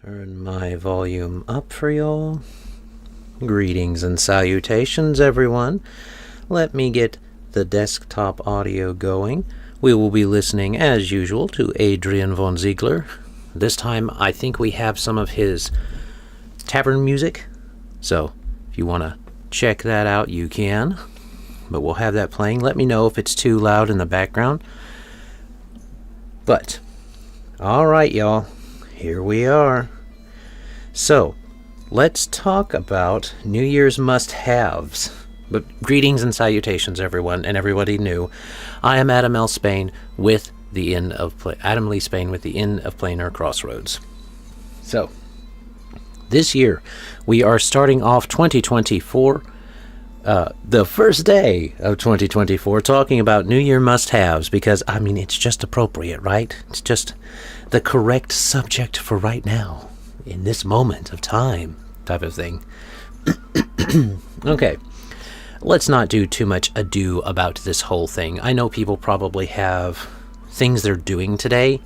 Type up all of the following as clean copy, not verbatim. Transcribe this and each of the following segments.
Turn my volume up for y'all. Greetings and salutations, everyone. Let me get the desktop audio going. We will be listening, as usual, to Adrian von Ziegler. This time, I think we have some of his tavern music. So, if you want to check that out, you can. But we'll have that playing. Let me know if it's too loud in the background. But, alright, y'all. Here we are. So, let's talk about New Year's must-haves. But greetings and salutations, everyone, and everybody new. I am Adam L. Spain with the Adam Lee Spain with the Inn of Planar Crossroads. So, this year we are starting off 2024, the first day of 2024, talking about New Year must-haves because, I mean, it's just appropriate, right? It's just the correct subject for right now, in this moment of time, type of thing. Okay. Let's not do too much ado about this whole thing. I know people probably have things they're doing today,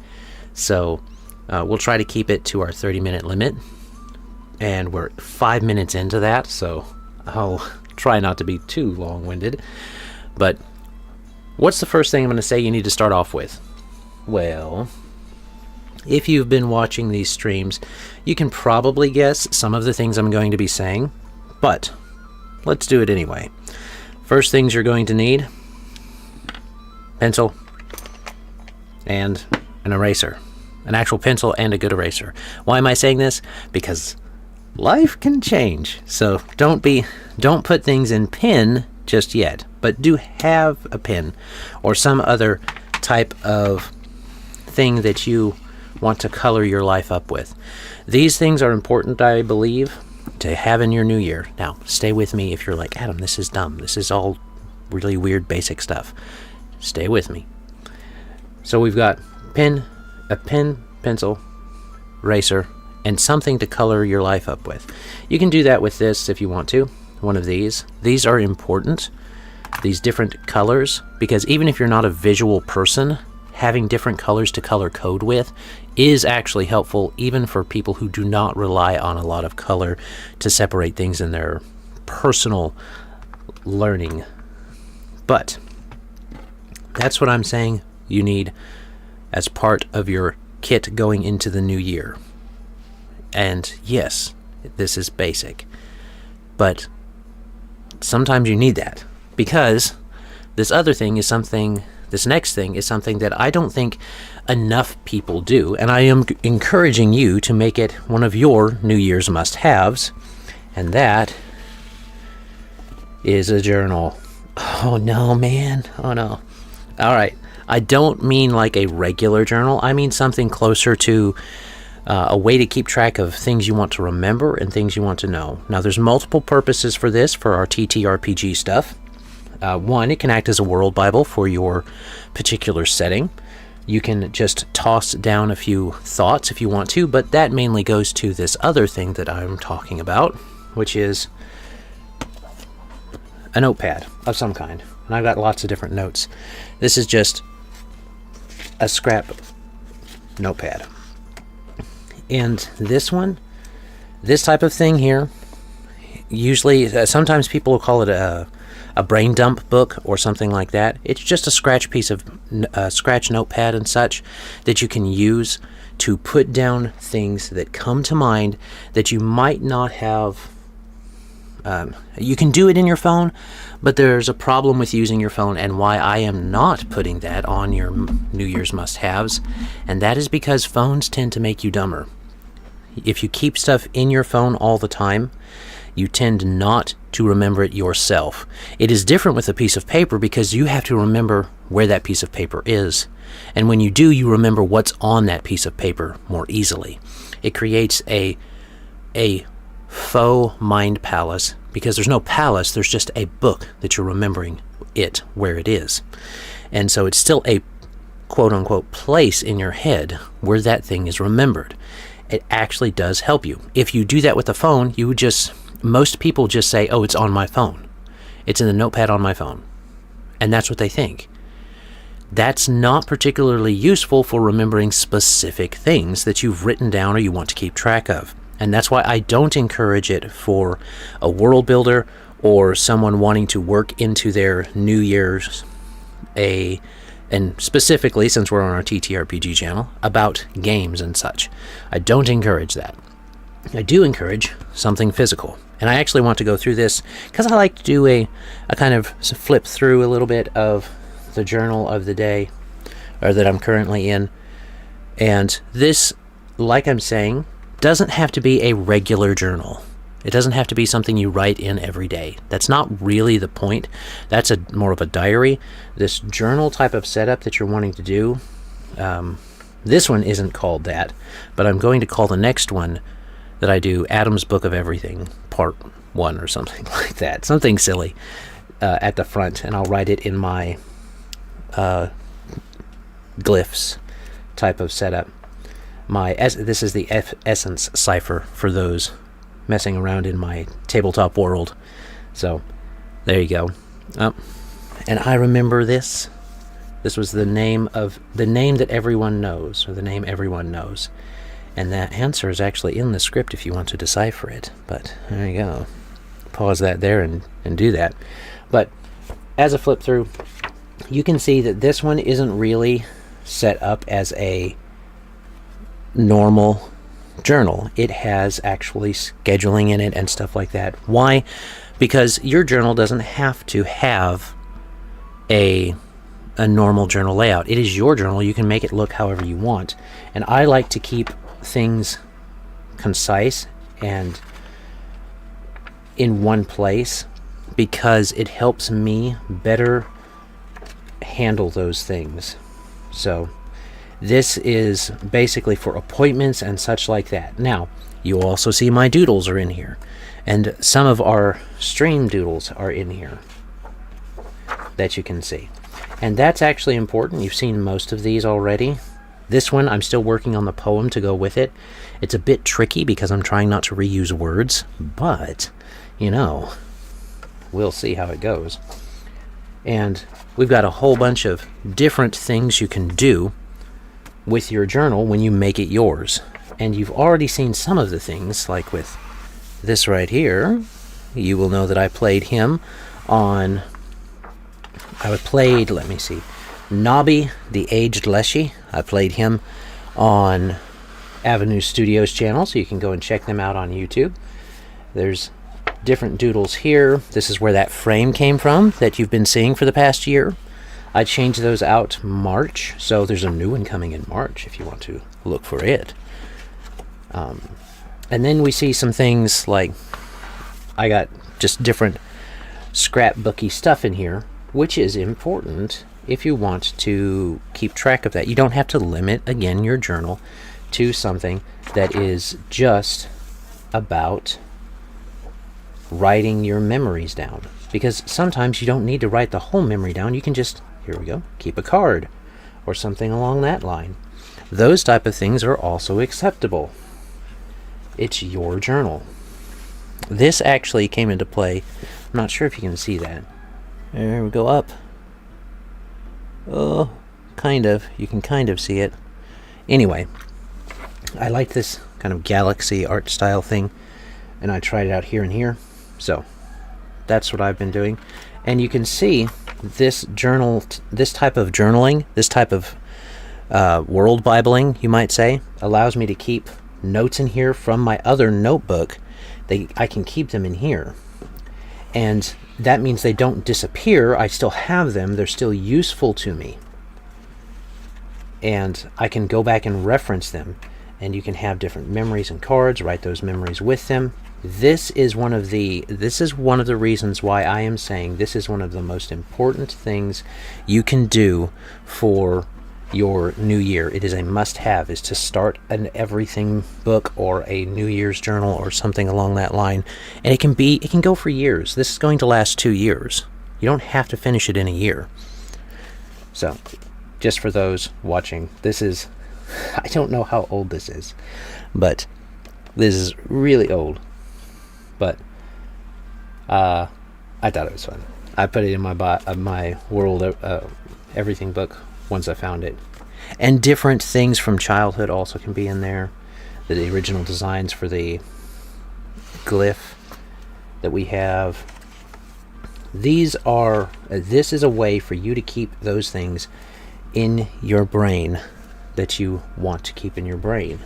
so we'll try to keep it to our 30-minute limit. And we're 5 minutes into that, so I'll try not to be too long-winded. But what's the first thing I'm going to say you need to start off with? Well, if you've been watching these streams, you can probably guess some of the things I'm going to be saying, but let's do it anyway. First things you're going to need: pencil and an eraser. An actual pencil and a good eraser. Why am I saying this? Because life can change. So don't put things in pen just yet, but do have a pen or some other type of thing that you want to color your life up with. These things are important, I believe, to have in your new year. Now, stay with me if you're like, Adam, this is dumb. This is all really weird, basic stuff. Stay with me. So we've got a pen, pencil, eraser, and something to color your life up with. You can do that with this if you want to. One of these. These are important, these different colors, because even if you're not a visual person, having different colors to color code with is actually helpful, even for people who do not rely on a lot of color to separate things in their personal learning. But that's what I'm saying you need as part of your kit going into the new year. And yes, this is basic, but sometimes you need that, because this next thing is something that I don't think enough people do, and I am encouraging you to make it one of your New Year's must-haves, and that is a journal. Oh no, man. Oh no. Alright, I don't mean like a regular journal. I mean something closer to a way to keep track of things you want to remember and things you want to know. Now, there's multiple purposes for this, for our TTRPG stuff. One, it can act as a world Bible for your particular setting. You can just toss down a few thoughts if you want to, but that mainly goes to this other thing that I'm talking about, which is a notepad of some kind. And I've got lots of different notes. This is just a scrap notepad. And this one, this type of thing here, usually, sometimes people will call it a brain dump book or something like that. It's just a scratch notepad and such that you can use to put down things that come to mind that you might not have. You can do it in your phone, but there's a problem with using your phone, and why I am not putting that on your New Year's must-haves, and that is because phones tend to make you dumber. If you keep stuff in your phone all the time, you tend not to remember it yourself. It is different with a piece of paper because you have to remember where that piece of paper is. And when you do, you remember what's on that piece of paper more easily. It creates a faux mind palace, because there's no palace, there's just a book that you're remembering it where it is. And so it's still a quote-unquote place in your head where that thing is remembered. It actually does help you. If you do that with a phone, most people just say, oh, it's on my phone. It's in the notepad on my phone. And that's what they think. that's not particularly useful for remembering specific things that you've written down or you want to keep track of. And that's why I don't encourage it for a world builder or someone wanting to work into their New Year's, and specifically, since we're on our TTRPG channel, about games and such. I don't encourage that. I do encourage something physical. And I actually want to go through this because I like to do a kind of flip through a little bit of the journal of the day, or that I'm currently in. And this, like I'm saying, doesn't have to be a regular journal. It doesn't have to be something you write in every day. That's not really the point. That's more of a diary. This journal type of setup that you're wanting to do, this one isn't called that, but I'm going to call the next one that I do Adam's Book of Everything, Part 1 or something like that. Something silly at the front, and I'll write it in my glyphs type of setup. This is the Essence cipher for those messing around in my tabletop world. So there you go. And I remember this. This was the name that everyone knows, or the name everyone knows. And that answer is actually in the script if you want to decipher it. But there you go. Pause that there and do that. But as a flip through, you can see that this one isn't really set up as a normal journal. It has actually scheduling in it and stuff like that. Why? Because your journal doesn't have to have a normal journal layout. It is your journal. You can make it look however you want. And I like to keep things concise and in one place because it helps me better handle those things. So this is basically for appointments and such like that. Now, you also see my doodles are in here, and some of our stream doodles are in here that you can see. And that's actually important. You've seen most of these already. This one, I'm still working on the poem to go with it. It's a bit tricky because I'm trying not to reuse words, but, you know, we'll see how it goes. And we've got a whole bunch of different things you can do with your journal when you make it yours. And you've already seen some of the things, like with this right here. You will know that I played him on... let me see, Nobby, the Aged Leshy. I played him on Avenue Studios channel, so you can go and check them out on YouTube. There's different doodles here. This is where that frame came from that you've been seeing for the past year. I changed those out March, so there's a new one coming in March if you want to look for it. And then we see some things like I got just different scrapbooky stuff in here, which is important if you want to keep track of that. You don't have to limit, again, your journal to something that is just about writing your memories down. Because sometimes you don't need to write the whole memory down. You can just, here we go, keep a card or something along that line. Those type of things are also acceptable. It's your journal. This actually came into play. I'm not sure if you can see that. There we go up. Oh, kind of. You can kind of see it. Anyway, I like this kind of galaxy art style thing, and I tried it out here and here. So that's what I've been doing. And you can see this journal, this type of journaling, this type of world bibling, you might say, allows me to keep notes in here from my other notebook. I can keep them in here. And that means they don't disappear. I still have them. They're still useful to me. And I can go back and reference them. And you can have different memories and cards, write those memories with them. This is one of the reasons why I am saying this is one of the most important things you can do for your new year. It is a must-have, is to start an everything book or a New Year's journal or something along that line. And it can go for years. This is going to last 2 years. You don't have to finish it in a year. So, just for those watching, this is, I don't know how old this is, but this is really old. But I thought it was fun. I put it in my world everything book once I found it. And different things from childhood also can be in there. The original designs for the glyph that we have. This is a way for you to keep those things in your brain that you want to keep in your brain,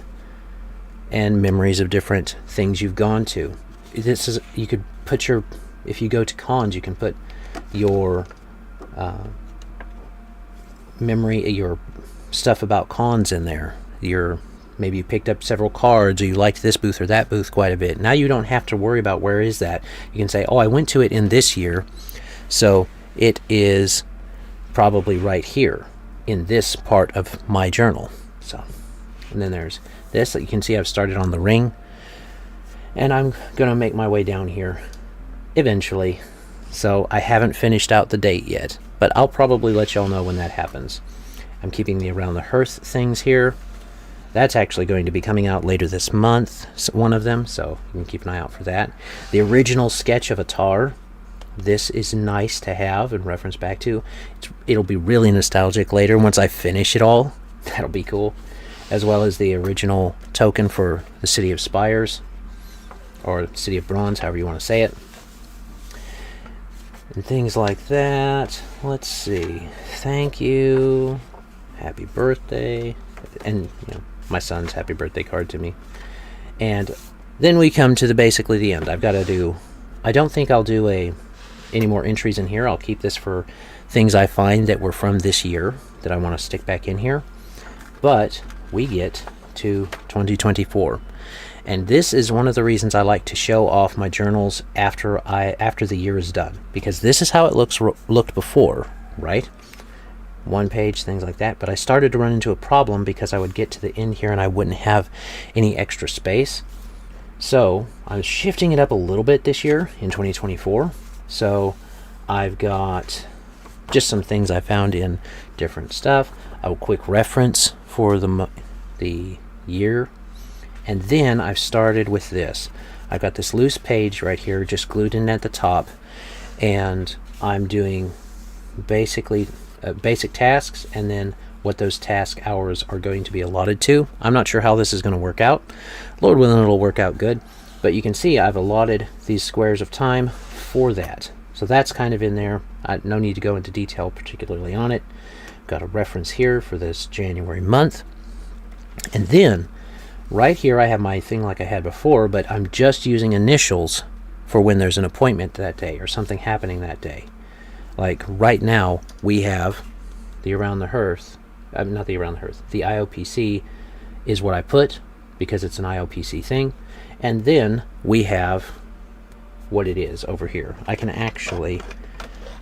and memories of different things you've gone to. You could put if you go to cons, you can put your memory, your stuff about cons in there. Maybe you picked up several cards, or you liked this booth or that booth quite a bit. Now you don't have to worry about where is that. You can say, oh, I went to it in this year, so it is probably right here in this part of my journal. So, and then there's this. You can see I've started on the ring, and I'm going to make my way down here eventually. So I haven't finished out the date yet, but I'll probably let y'all know when that happens. I'm keeping the Around the Hearth things here. That's actually going to be coming out later this month, one of them, so you can keep an eye out for that. The original sketch of a tar. This is nice to have and reference back to. It'll be really nostalgic later once I finish it all. That'll be cool. As well as the original token for the City of Spires, or City of Bronze, however you want to say it. And things like that. Let's see. Thank you. Happy birthday. And, my son's happy birthday card to me. And then we come to basically the end. I don't think I'll do any more entries in here. I'll keep this for things I find that were from this year that I want to stick back in here. But we get to 2024. And this is one of the reasons I like to show off my journals after the year is done, because this is how it looked before, right? One page, things like that. But I started to run into a problem because I would get to the end here and I wouldn't have any extra space. So I'm shifting it up a little bit this year in 2024. So I've got just some things I found in different stuff, a quick reference for the year, and then I've started with this. I've got this loose page right here just glued in at the top, and I'm doing basically basic tasks, and then what those task hours are going to be allotted to. I'm not sure how this is going to work out. Lord willing, it'll work out good. But you can see I've allotted these squares of time for that. So that's kind of in there. No need to go into detail particularly on it. Got a reference here for this January month. And then right here I have my thing like I had before, but I'm just using initials for when there's an appointment that day or something happening that day. Like right now, we have the Around the Hearth, not the Around the Hearth, the IOPC is what I put because it's an IOPC thing. And then we have what it is over here. I can actually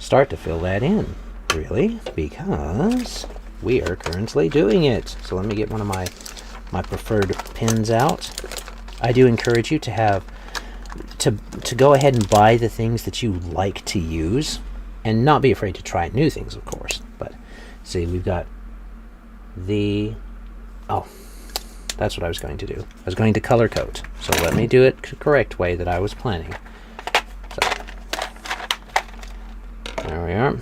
start to fill that in, really, because we are currently doing it. So let me get one of my preferred pens out. I do encourage you to have, to go ahead and buy the things that you like to use. And not be afraid to try new things, of course. But see, we've got that's what I was going to do. I was going to color code. So let me do it the correct way that I was planning. So there we are.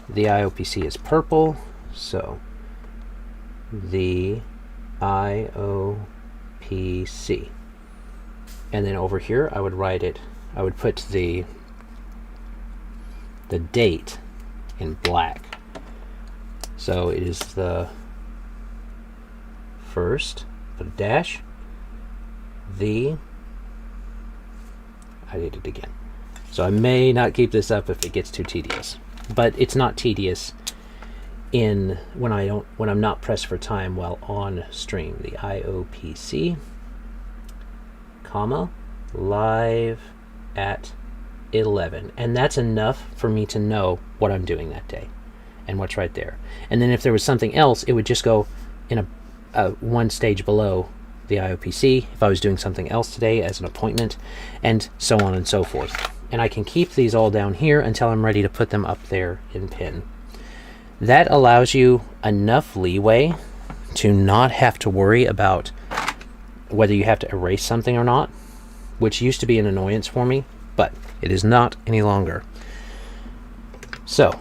The IOPC is purple. So the IOPC. And then over here, I would put the date in black. So it is the first, put a dash, I did it again. So I may not keep this up if it gets too tedious, but it's not tedious when I'm not pressed for time while on stream. The IOPC, comma, live at 11, and that's enough for me to know what I'm doing that day and what's right there. And then if there was something else, it would just go in a one stage below the IOPC if I was doing something else today as an appointment, and so on and so forth. And I can keep these all down here until I'm ready to put them up there in pen. That allows you enough leeway to not have to worry about whether you have to erase something or not, which used to be an annoyance for me, but it is not any longer. So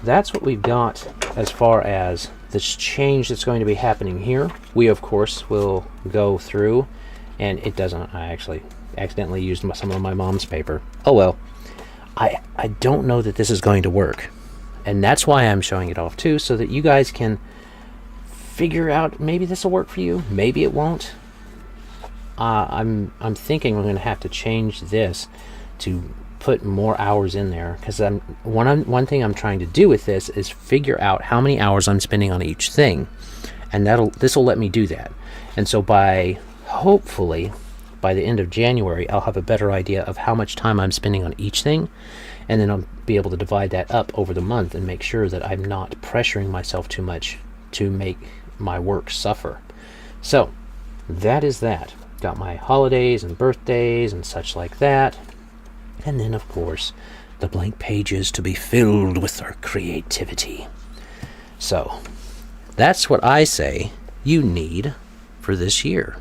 that's what we've got as far as this change that's going to be happening here. We, of course, will go through, and it doesn't, I actually accidentally used some of my mom's paper. Oh well. I don't know that this is going to work. And that's why I'm showing it off too, so that you guys can figure out, maybe this will work for you, maybe it won't. I'm thinking we're going to have to change this to put more hours in there, because one thing I'm trying to do with this is figure out how many hours I'm spending on each thing, and this will let me do that. And so hopefully by the end of January, I'll have a better idea of how much time I'm spending on each thing, and then I'll be able to divide that up over the month and make sure that I'm not pressuring myself too much to make my work suffer. So that is that. Got my holidays and birthdays and such like that. And then, of course, the blank pages to be filled with our creativity. So that's what I say you need for this year.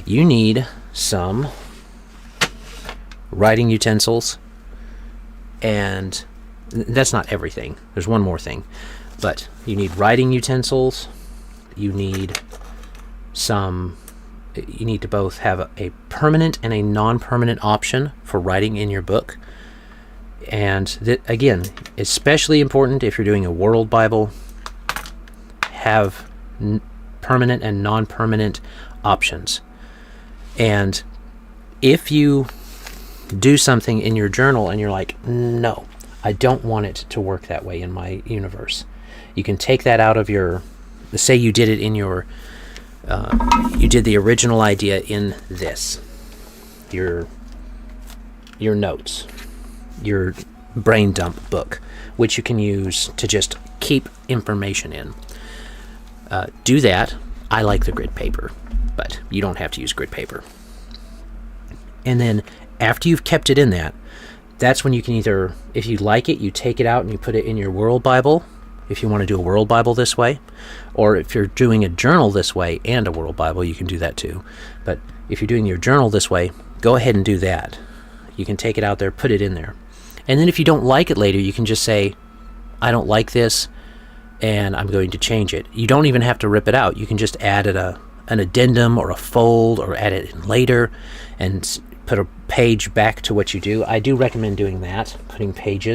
You need some writing utensils, and that's not everything. There's one more thing. But you need writing utensils. You need to both have a permanent and a non-permanent option for writing in your book. And again, especially important if you're doing a World Bible, have permanent and non-permanent options. And if you do something in your journal and you're like, no, I don't want it to work that way in my universe, you can take that out of say you did it in your you did the original idea in this, your notes, your brain dump book, which you can use to just keep information in. Do that. I like the grid paper, but you don't have to use grid paper. And then after you've kept it in that's when you can either, if you like it, you take it out and you put it in your World Bible, if you want to do a World Bible this way. Or if you're doing a journal this way and a World Bible, you can do that too. But if you're doing your journal this way, go ahead and do that. You can take it out there, put it in there. And then if you don't like it later, you can just say, I don't like this, and I'm going to change it. You don't even have to rip it out. You can just add an addendum or a fold, or add it in later and put a page back to what you do. I do recommend doing that, putting page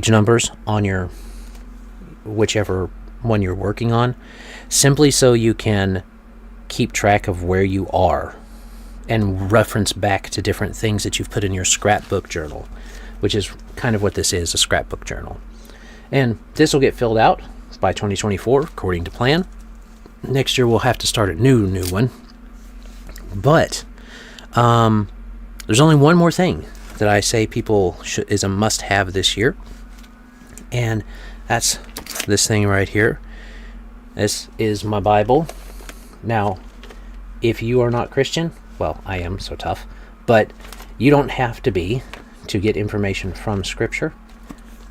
numbers on your whichever one you're working on, simply so you can keep track of where you are and reference back to different things that you've put in your scrapbook journal, which is kind of what this is, a scrapbook journal. And this will get filled out by 2024 according to plan. Next year we'll have to start a new one. But there's only one more thing that I say is a must-have this year, and that's this thing right here. This is my Bible. Now, if you are not Christian, well, I am, so tough, but you don't have to be to get information from Scripture.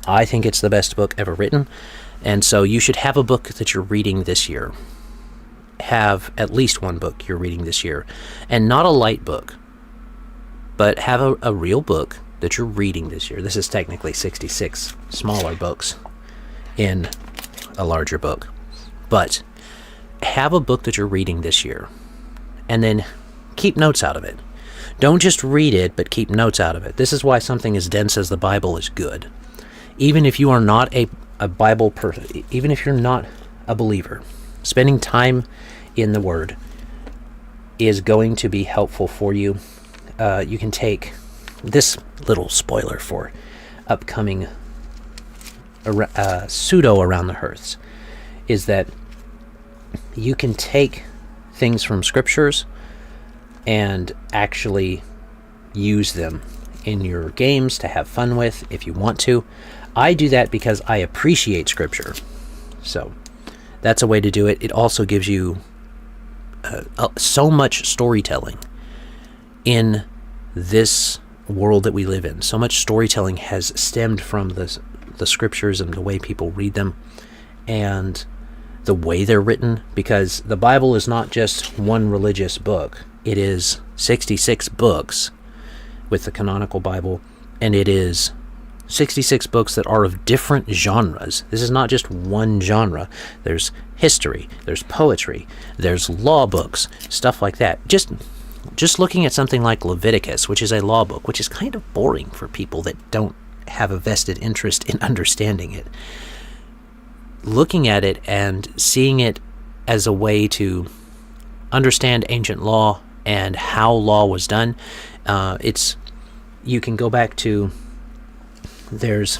I think it's the best book ever written, and so you should have a book that you're reading this year. Have at least one book you're reading this year, and not a light book, but have a real book that you're reading this year. This is technically 66 smaller books in a larger book, but have a book that you're reading this year, and then keep notes out of it. Don't just read it, but keep notes out of it. This is why something as dense as the Bible is good. Even if you are not a Bible person, even if you're not a believer, spending time in the Word is going to be helpful for you. You can take this little spoiler for upcoming pseudo Around the Hearths, is that you can take things from scriptures and actually use them in your games to have fun with if you want to. I do that because I appreciate scripture. So that's a way to do it. It also gives you so much storytelling in this world that we live in. So much storytelling has stemmed from the scriptures and the way people read them and the way they're written, because the Bible is not just one religious book. It is 66 books with the canonical Bible, and it is 66 books that are of different genres. This is not just one genre. There's history, there's poetry, there's law books, stuff like that. Just looking at something like Leviticus, which is a law book, which is kind of boring for people that don't have a vested interest in understanding it. Looking at it and seeing it as a way to understand ancient law and how law was done, you can go back to, there's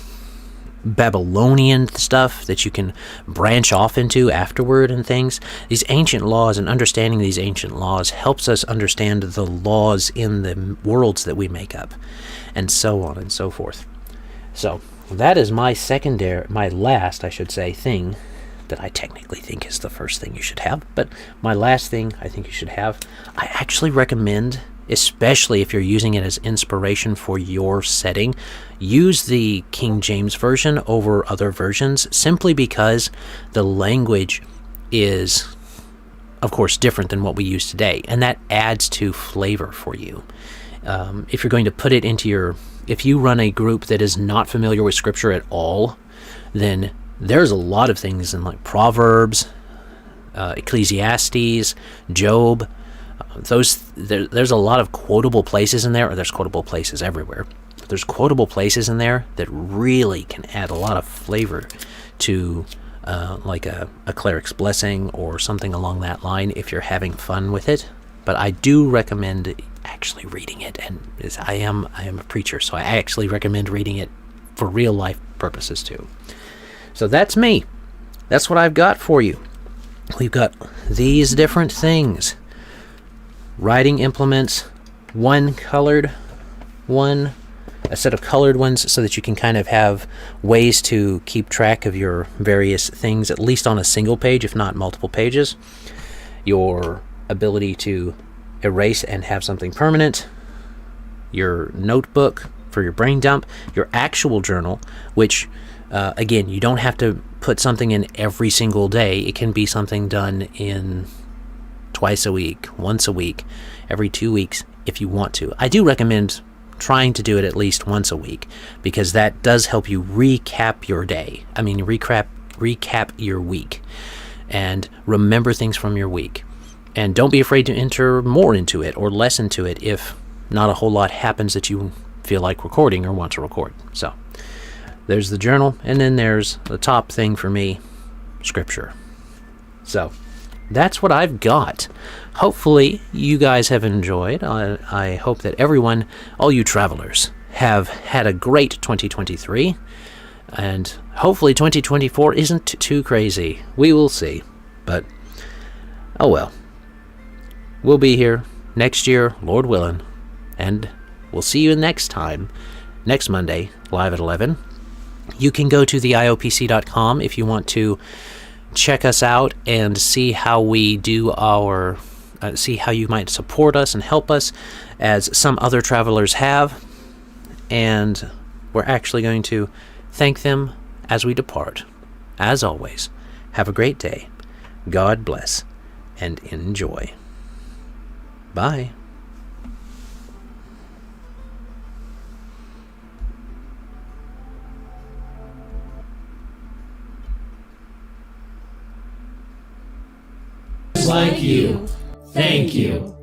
Babylonian stuff that you can branch off into afterward and things. These ancient laws and understanding these ancient laws helps us understand the laws in the worlds that we make up, and so on and so forth. So that is my last thing that I technically think is the first thing you should have, but my last thing I think you should have, I actually recommend, especially if you're using it as inspiration for your setting, use the King James Version over other versions, simply because the language is, of course, different than what we use today, and that adds to flavor for you. If you're going to put it into if you run a group that is not familiar with Scripture at all, then there's a lot of things in like Proverbs, Ecclesiastes, Job. There's a lot of quotable places in there, or there's quotable places everywhere. But there's quotable places in there that really can add a lot of flavor to like a cleric's blessing or something along that line if you're having fun with it. But I do recommend actually reading it, and I am a preacher, so I actually recommend reading it for real life purposes too. So that's me. That's what I've got for you. We've got these different things. Writing implements, a set of colored ones, so that you can kind of have ways to keep track of your various things, at least on a single page, if not multiple pages. Your ability to erase and have something permanent. Your notebook for your brain dump. Your actual journal, which, again, you don't have to put something in every single day. It can be something done in twice a week, once a week, every 2 weeks if you want to. I do recommend trying to do it at least once a week, because that does help you recap your day. Recap your week and remember things from your week. And don't be afraid to enter more into it or less into it if not a whole lot happens that you feel like recording or want to record. So there's the journal, and then there's the top thing for me, Scripture. So that's what I've got. Hopefully you guys have enjoyed. I hope that everyone, all you travelers, have had a great 2023, and hopefully 2024 isn't too crazy. We will see, but oh well. We'll be here next year, Lord willing, and we'll see you next Monday, live at 11. You can go to theiopc.com if you want to check us out and see how we do see how you might support us and help us, as some other travelers have. And we're actually going to thank them as we depart. As always, have a great day. God bless and enjoy. Bye. Like you. Thank you.